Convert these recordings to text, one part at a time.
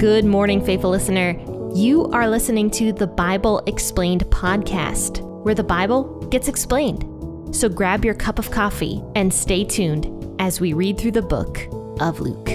Good morning, faithful listener. You are listening to the Bible Explained podcast, where the Bible gets explained. So grab your cup of coffee and stay tuned as we read through the book of Luke.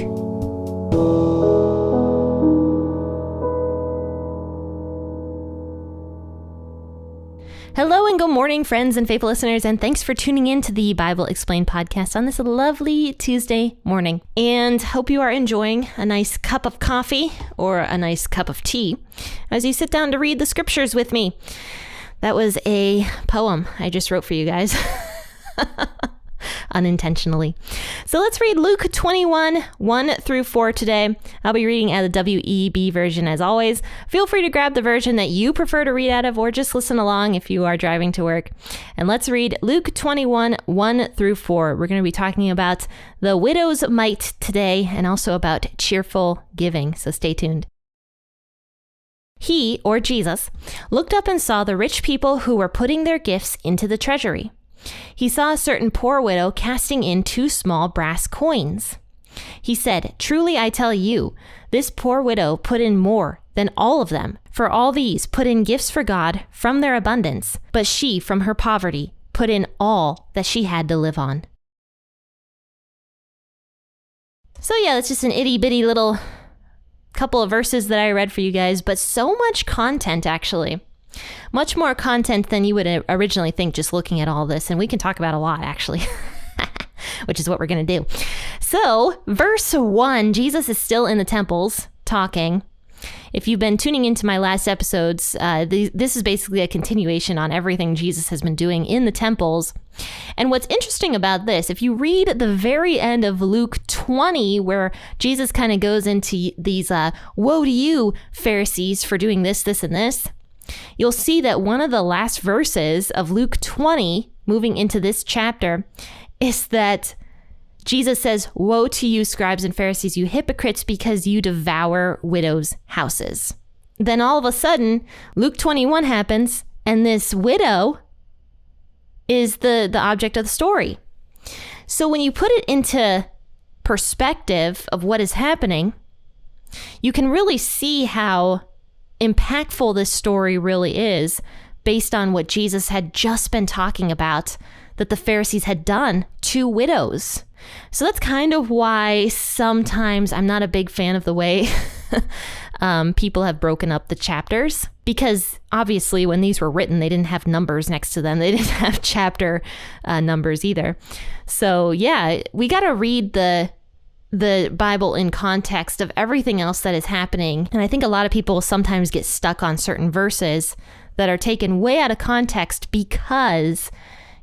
Hello and good morning, friends and faithful listeners, and thanks for tuning in to the Bible Explained podcast on this lovely Tuesday morning. And hope you are enjoying a nice cup of coffee or a nice cup of tea as you sit down to read the scriptures with me. That was a poem I just wrote for you guys. Unintentionally. So let's read Luke 21, 1 through 4 today. I'll be reading out of the WEB version as always. Feel free to grab the version that you prefer to read out of or just listen along if you are driving to work. And let's read Luke 21, 1 through 4. We're going to be talking about the widow's mite today and also about cheerful giving. So stay tuned. He, or Jesus, looked up and saw the rich people who were putting their gifts into the treasury. He saw a certain poor widow casting in 2 small brass coins. He said, "Truly I tell you, this poor widow put in more than all of them, for all these put in gifts for God from their abundance, but she from her poverty put in all that she had to live on." So yeah, that's just an itty bitty little couple of verses that I read for you guys, but so much content actually. Much more content than you would originally think just looking at all this. And we can talk about a lot, actually, which is what we're going to do. So, verse 1, Jesus is still in the temples talking. If you've been tuning into my last episodes, this is basically a continuation on everything Jesus has been doing in the temples. And what's interesting about this, if you read the very end of Luke 20, where Jesus kind of goes into these, woe to you, Pharisees, for doing this, this, and this, you'll see that one of the last verses of Luke 20, moving into this chapter, is that Jesus says, "Woe to you, scribes and Pharisees, you hypocrites, because you devour widows' houses." Then all of a sudden, Luke 21 happens, and this widow is the object of the story. So when you put it into perspective of what is happening, you can really see how impactful this story really is based on what Jesus had just been talking about that the Pharisees had done to widows. So that's kind of why sometimes I'm not a big fan of the way people have broken up the chapters, because obviously when these were written, they didn't have numbers next to them. They didn't have chapter numbers either. So yeah, we got to read the Bible in context of everything else that is happening. And I think a lot of people sometimes get stuck on certain verses that are taken way out of context because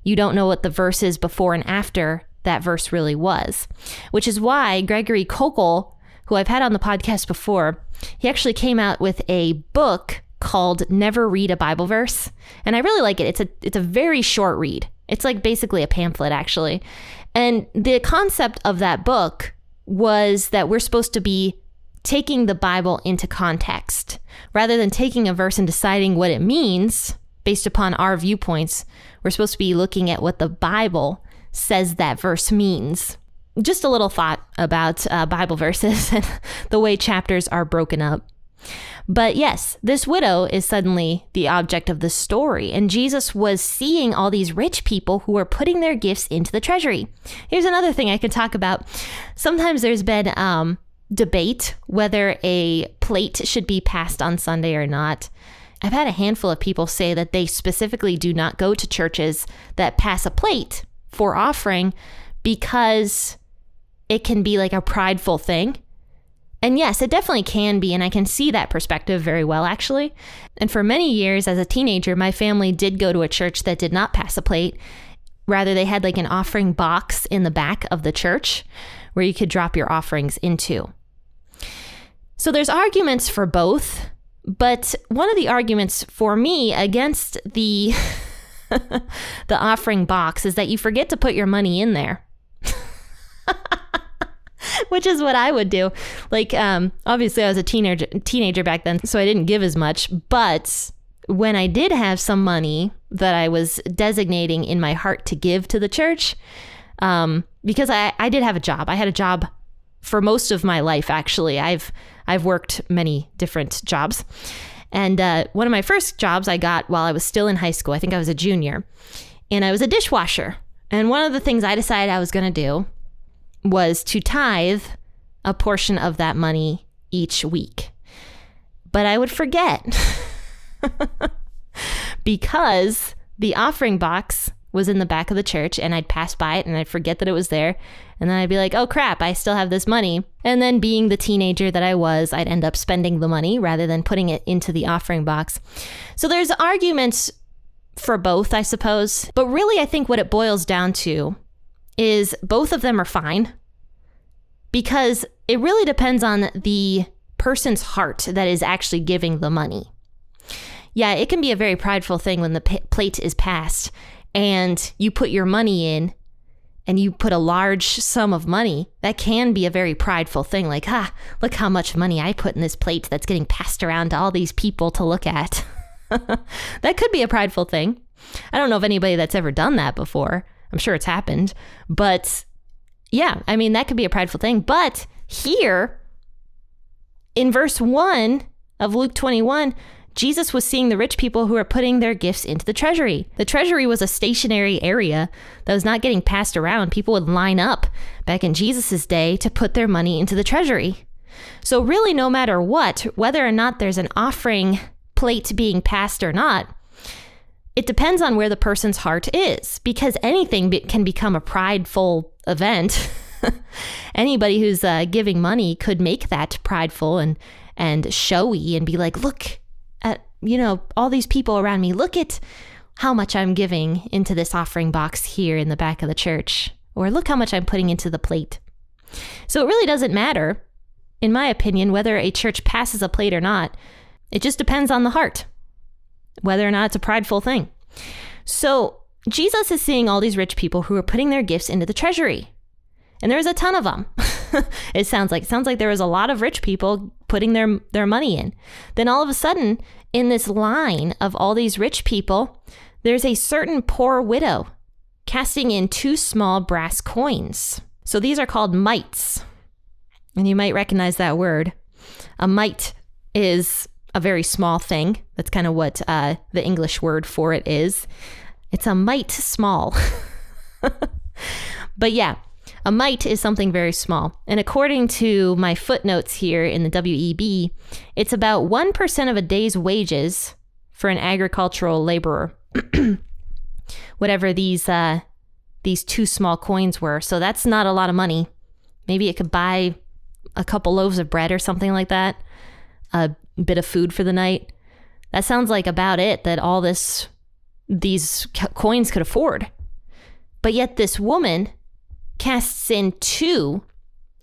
you don't know what the verse is before and after that verse really was. Which is why Gregory Kokel, who I've had on the podcast before, he actually came out with a book called Never Read a Bible Verse. And I really like it. It's a very short read. It's like basically a pamphlet, actually. And the concept of that book was that we're supposed to be taking the Bible into context. Rather than taking a verse and deciding what it means based upon our viewpoints, we're supposed to be looking at what the Bible says that verse means. Just a little thought about Bible verses and the way chapters are broken up. But yes, this widow is suddenly the object of the story, and Jesus was seeing all these rich people who were putting their gifts into the treasury. Here's another thing I could talk about. Sometimes there's been debate whether a plate should be passed on Sunday or not. I've had a handful of people say that they specifically do not go to churches that pass a plate for offering because it can be like a prideful thing. And yes, it definitely can be, and I can see that perspective very well, actually. And for many years as a teenager, my family did go to a church that did not pass a plate. Rather, they had like an offering box in the back of the church where you could drop your offerings into. So there's arguments for both, but one of the arguments for me against the the offering box is that you forget to put your money in there. Which is what I would do. Like, obviously I was a teenager back then, so I didn't give as much. But when I did have some money that I was designating in my heart to give to the church, because I did have a job. I had a job for most of my life, actually. I've worked many different jobs. And one of my first jobs I got while I was still in high school. I think I was a junior. And I was a dishwasher. And one of the things I decided I was going to do was to tithe a portion of that money each week. But I would forget because the offering box was in the back of the church and I'd pass by it and I'd forget that it was there. And then I'd be like, oh crap, I still have this money. And then being the teenager that I was, I'd end up spending the money rather than putting it into the offering box. So there's arguments for both, I suppose. But really, I think what it boils down to is both of them are fine because it really depends on the person's heart that is actually giving the money. Yeah, it can be a very prideful thing when the plate is passed and you put your money in and you put a large sum of money. That can be a very prideful thing. Like, look how much money I put in this plate that's getting passed around to all these people to look at. That could be a prideful thing. I don't know of anybody that's ever done that before. I'm sure it's happened. But yeah, I mean, that could be a prideful thing. But here in verse 1 of Luke 21, Jesus was seeing the rich people who are putting their gifts into the treasury. The treasury was a stationary area that was not getting passed around. People would line up back in Jesus's day to put their money into the treasury. So really, no matter what, whether or not there's an offering plate being passed or not, it depends on where the person's heart is, because anything can become a prideful event. Anybody who's giving money could make that prideful and showy and be like, look at, all these people around me. Look at how much I'm giving into this offering box here in the back of the church, or look how much I'm putting into the plate. So it really doesn't matter, in my opinion, whether a church passes a plate or not. It just depends on the heart, whether or not it's a prideful thing. So Jesus is seeing all these rich people who are putting their gifts into the treasury. And there's a ton of them. It sounds like there was a lot of rich people putting their money in. Then all of a sudden, in this line of all these rich people, there's a certain poor widow casting in 2 small brass coins. So these are called mites. And you might recognize that word. A mite is a very small thing. That's kind of what the English word for it is. It's a mite small. But yeah, a mite is something very small. And according to my footnotes here in the WEB, it's about 1% of a day's wages for an agricultural laborer. Whatever these 2 small coins were. So that's not a lot of money. Maybe it could buy a couple loaves of bread or something like that. A bit of food for the night. That sounds like about it that all these coins could afford. But yet this woman casts in 2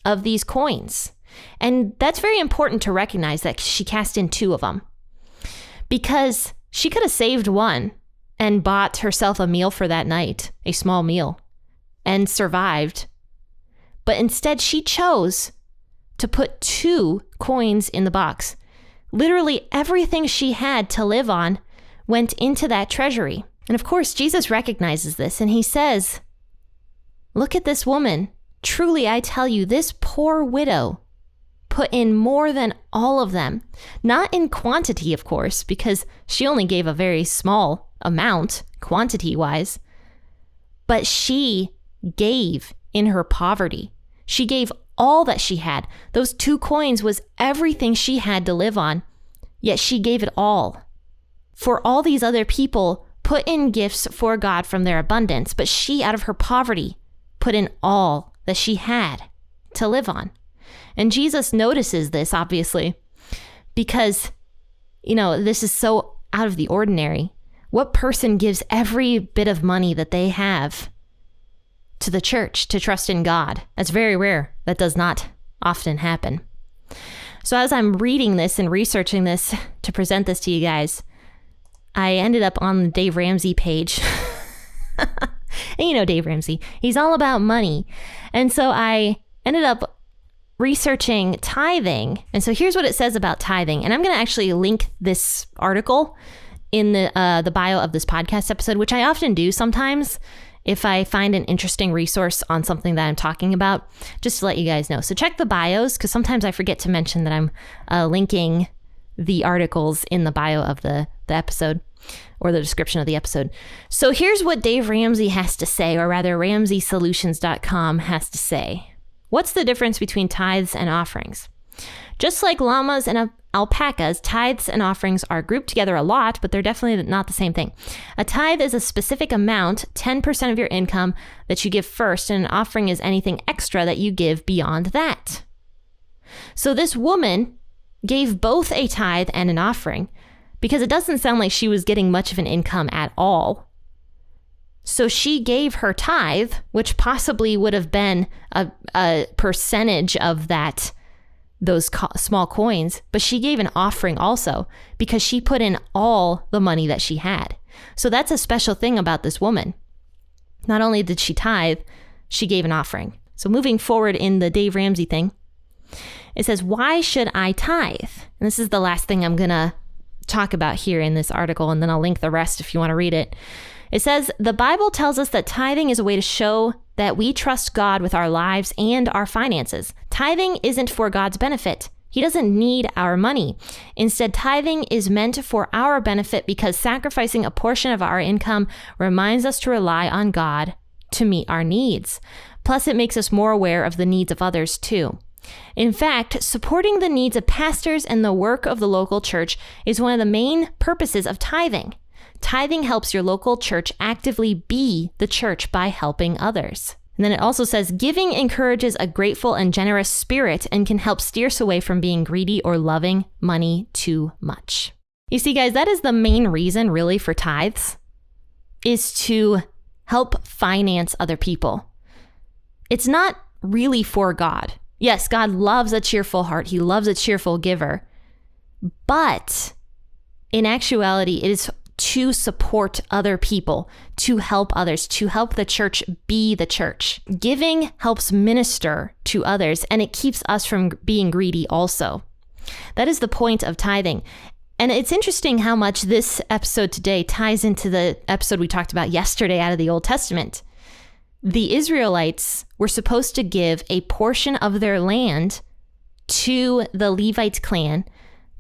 of these coins. And that's very important to recognize that she cast in 2 of them. Because she could have saved one and bought herself a meal for that night, a small meal, and survived. But instead she chose to put 2 coins in the box. Literally everything she had to live on went into that treasury. And of course, Jesus recognizes this and he says, look at this woman. Truly, I tell you, this poor widow put in more than all of them. Not in quantity, of course, because she only gave a very small amount, quantity-wise. But she gave in her poverty. She gave all that she had. Those 2 coins was everything she had to live on, yet she gave it all. For all these other people put in gifts for God from their abundance, but she, out of her poverty, put in all that she had to live on. And Jesus notices this, obviously, because, this is so out of the ordinary. What person gives every bit of money that they have to the church to trust in God? That's very rare. That does not often happen. So as I'm reading this and researching this to present this to you guys, I ended up on the Dave Ramsey page. And Dave Ramsey, he's all about money. And so I ended up researching tithing. And so here's what it says about tithing. And I'm going to actually link this article in the bio of this podcast episode, which I often do sometimes. if I find an interesting resource on something that I'm talking about, just to let you guys know. So check the bios, because sometimes I forget to mention that I'm linking the articles in the bio of the episode or the description of the episode. So here's what Dave Ramsey has to say, or rather RamseySolutions.com has to say. What's the difference between tithes and offerings? Just like llamas and alpacas, tithes and offerings are grouped together a lot, but they're definitely not the same thing. A tithe is a specific amount, 10% of your income, that you give first, and an offering is anything extra that you give beyond that. So this woman gave both a tithe and an offering because it doesn't sound like she was getting much of an income at all. So she gave her tithe, which possibly would have been a percentage of those small coins, but she gave an offering also because she put in all the money that she had. So that's a special thing about this woman. Not only did she tithe, she gave an offering. So moving forward in the Dave Ramsey thing, it says, why should I tithe? And this is the last thing I'm going to talk about here in this article, and then I'll link the rest if you want to read it. It says, the Bible tells us that tithing is a way to show that we trust God with our lives and our finances. Tithing isn't for God's benefit. He doesn't need our money. Instead, tithing is meant for our benefit because sacrificing a portion of our income reminds us to rely on God to meet our needs. Plus, it makes us more aware of the needs of others too. In fact, supporting the needs of pastors and the work of the local church is one of the main purposes of tithing. Tithing helps your local church actively be the church by helping others. And then it also says, giving encourages a grateful and generous spirit and can help steer us away from being greedy or loving money too much. You see, guys, that is the main reason really for tithes, is to help finance other people. It's not really for God. Yes, God loves a cheerful heart. He loves a cheerful giver. But in actuality, it is to support other people, to help others, to help the church be the church. Giving helps minister to others, and it keeps us from being greedy also. That is the point of tithing. And it's interesting how much this episode today ties into the episode we talked about yesterday out of the Old Testament. The Israelites were supposed to give a portion of their land to the Levite clan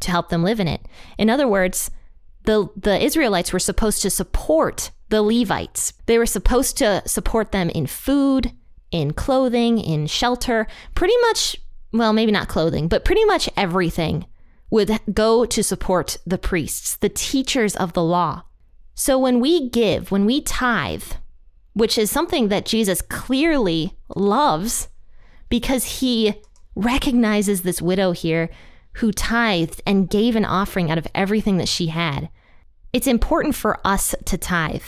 to help them live in it. In other words, the Israelites were supposed to support the Levites. They were supposed to support them in food, in clothing, in shelter, pretty much, well, maybe not clothing, but pretty much everything would go to support the priests, the teachers of the law. So when we give, when we tithe, which is something that Jesus clearly loves because he recognizes this widow here who tithed and gave an offering out of everything that she had. It's important for us to tithe.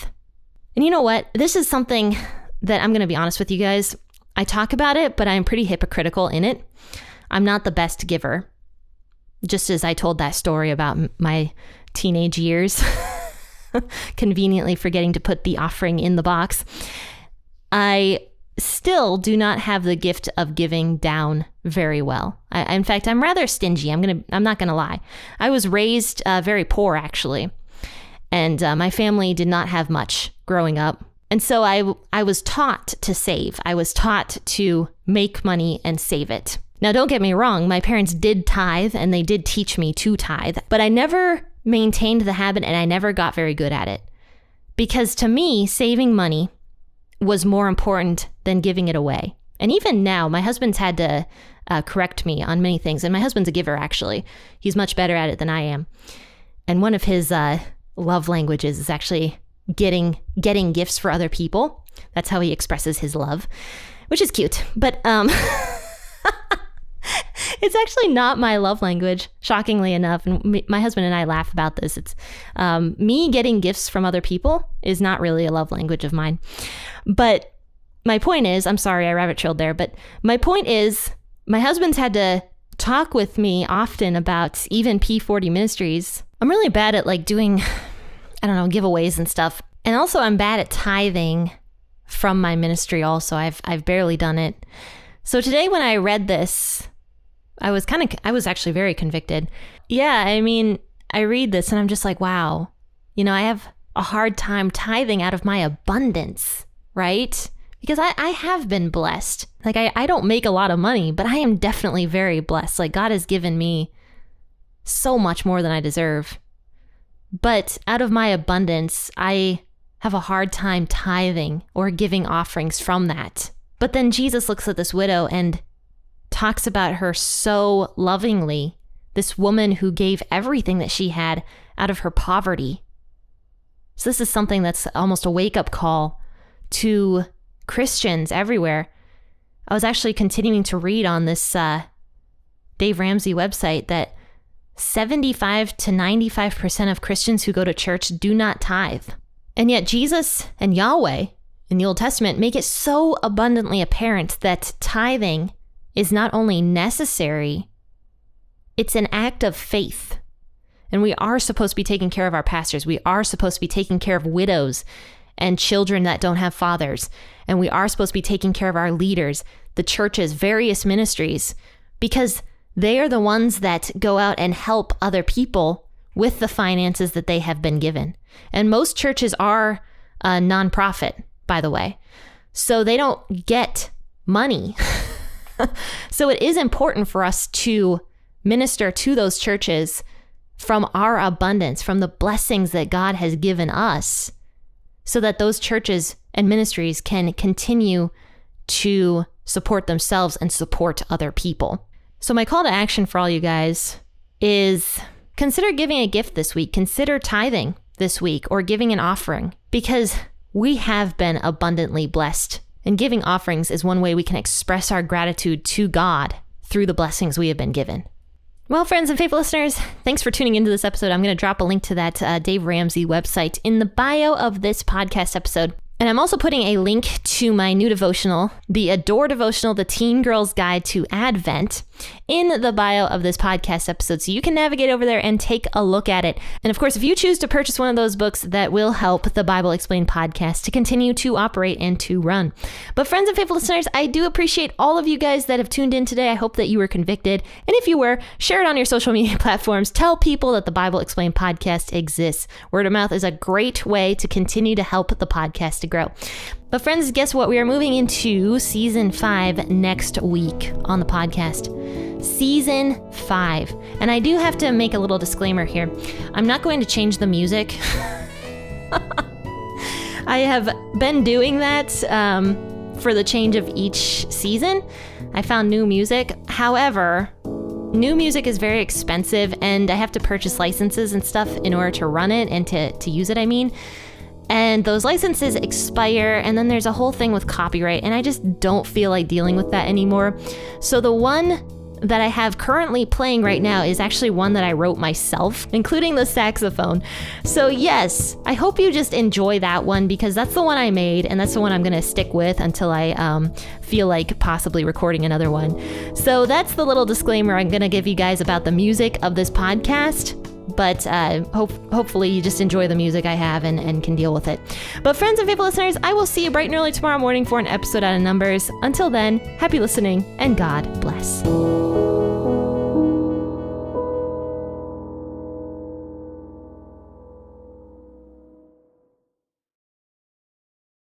And you know what? This is something that I'm going to be honest with you guys. I talk about it, but I'm pretty hypocritical in it. I'm not the best giver. Just as I told that story about my teenage years, conveniently forgetting to put the offering in the box. I still do not have the gift of giving down very well. In fact, I'm rather stingy. I'm not gonna lie. I was raised very poor, actually, and my family did not have much growing up. And so I was taught to save. I was taught to make money and save it. Now, don't get me wrong. My parents did tithe, and they did teach me to tithe, but I never maintained the habit, and I never got very good at it. Because to me, saving money was more important than giving it away. And even now, my husband's had to correct me on many things. And my husband's a giver, actually. He's much better at it than I am. And one of his love languages is actually getting gifts for other people. That's how he expresses his love, which is cute. But it's actually not my love language, shockingly enough. And my husband and I laugh about this. It's me getting gifts from other people is not really a love language of mine. But my point is, I'm sorry, I rabbit trailed there. But my point is, my husband's had to talk with me often about even P40 Ministries. I'm really bad at doing, giveaways and stuff. And also I'm bad at tithing from my ministry also. I've barely done it. So today when I read this, I was actually very convicted. Yeah, I mean, I read this and I'm just like, wow, I have a hard time tithing out of my abundance. right? Because I have been blessed. Like I don't make a lot of money, but I am definitely very blessed. Like God has given me so much more than I deserve. But out of my abundance, I have a hard time tithing or giving offerings from that. But then Jesus looks at this widow and talks about her so lovingly, this woman who gave everything that she had out of her poverty. So this is something that's almost a wake-up call to Christians everywhere. I was actually continuing to read on this Dave Ramsey website that 75 to 95% of Christians who go to church do not tithe. And yet Jesus and Yahweh in the Old Testament make it so abundantly apparent that tithing is not only necessary, it's an act of faith. And we are supposed to be taking care of our pastors. We are supposed to be taking care of widows and children that don't have fathers. And we are supposed to be taking care of our leaders, the churches, various ministries, because they are the ones that go out and help other people with the finances that they have been given. And most churches are a nonprofit, by the way. So they don't get money. So it is important for us to minister to those churches from our abundance, from the blessings that God has given us, so that those churches and ministries can continue to support themselves and support other people. So my call to action for all you guys is consider giving a gift this week. Consider tithing this week or giving an offering, because we have been abundantly blessed. And giving offerings is one way we can express our gratitude to God through the blessings we have been given. Well, friends and faithful listeners, thanks for tuning into this episode. I'm going to drop a link to that Dave Ramsey website in the bio of this podcast episode. And I'm also putting a link to my new devotional, the Adore devotional, the Teen Girl's Guide to Advent, in the bio of this podcast episode. So you can navigate over there and take a look at it. And of course, if you choose to purchase one of those books, that will help the Bible Explained podcast to continue to operate and to run. But friends and faithful listeners, I do appreciate all of you guys that have tuned in today. I hope that you were convicted. And if you were, share it on your social media platforms. Tell people that the Bible Explained podcast exists. Word of mouth is a great way to continue to help the podcast to grow. But friends, guess what? We are moving into season 5 next week on the podcast. Season 5. And I do have to make a little disclaimer here. I'm not going to change the music. I have been doing that for the change of each season. I found new music. However, new music is very expensive and I have to purchase licenses and stuff in order to run it and to use it, I mean. And those licenses expire, and then there's a whole thing with copyright, and I just don't feel like dealing with that anymore. So the one that I have currently playing right now is actually one that I wrote myself, including the saxophone. So yes, I hope you just enjoy that one, because that's the one I made, and that's the one I'm going to stick with until I feel like possibly recording another one. So that's the little disclaimer I'm going to give you guys about the music of this podcast. But hopefully you just enjoy the music I have and can deal with it. But friends and faithful listeners, I will see you bright and early tomorrow morning for an episode out of Numbers. Until then, happy listening and God bless.